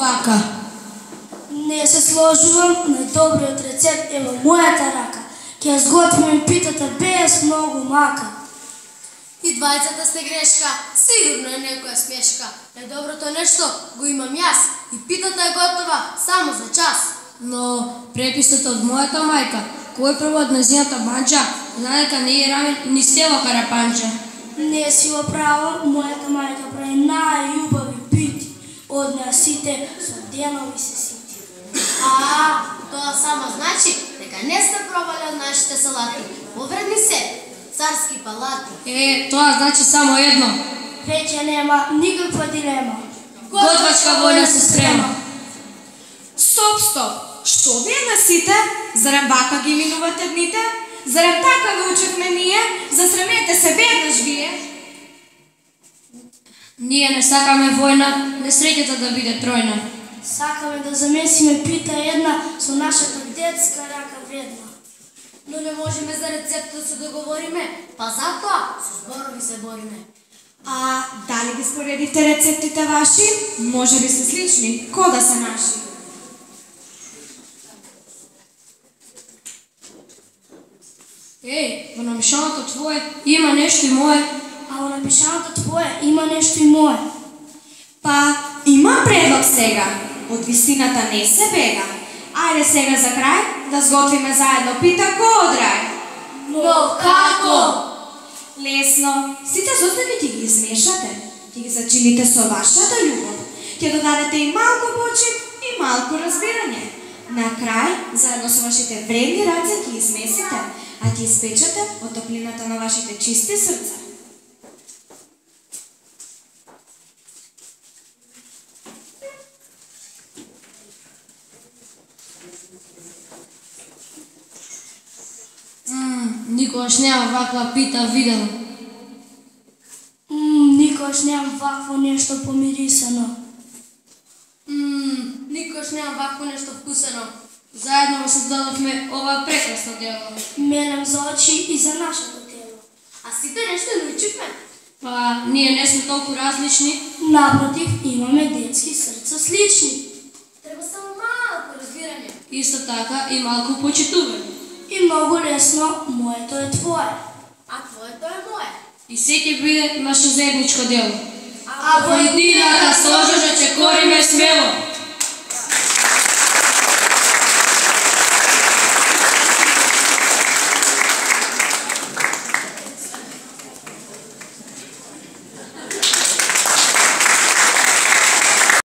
вака. Не се сложувам, најдобриот рецепт е во мојата рака. Ќе ја сготвим питата без многу мака. И двајцата сте грешка, сигурно е некоја смешка. Најдоброто нешто го имам јас и питата е готова само за час. Но преписот од мојата мајка, кој прво од незината банча, знае дека не е рамен ни стела карапанча. Не си во право, мојата мајка прави најубави пити. Од неа сите со денови се сити. Тоа само значи дека не сте пробали од нашите салати. Повредни се, царски палати. Тоа значи само едно. Веќе нема никаква дилема. Готвачка воља се спрема. Стоп, стоп! Што вие на сите? Зарем вака ги минувате дните? Зарем така научевме ние? Засрамете се веднаш вие? Ние не сакаме војна, несреќата да биде тројна. Сакаме да замесиме пита една со нашата детска рака вредна. Но не можеме за рецепт да се договориме, па затоа со зборови се бориме. Дали ги споредите рецептите ваши? Може би се слични, ко да се наши? Во напишаното твое има нешто и мое. А во напишаното твое има нешто и мое. Па, имам предлог сега. Од висината не се бега. Ајде сега за крај да сготвиме заедно пита ко од рај. Но како? Лесно. Сите составки ќе ги измешате. Ќе ги зачините со вашата љубов. Ќе додадете и малку почит и малку разбирање. На крај, заедно со вашите вредни раце ќе измесите, а ќе испечете од топлината на вашите чисти срца. Никогаш нема ваква пита видено. Никогаш немам вакво нешто помирисано. Никогаш немам вакво нешто вкусено. Заедно го создадовме ова прекрасно дело. Менем за очи и за нашето тело. А сите нешто научивме. Па, ние не сме толку различни. Напротив, имаме детски срца слични. Треба само малку разбирање. Исто така и малку почитување. И многу лесно, моето е твое. А твоето е мое. И се ќе биде наше заедничко дело. А во еднина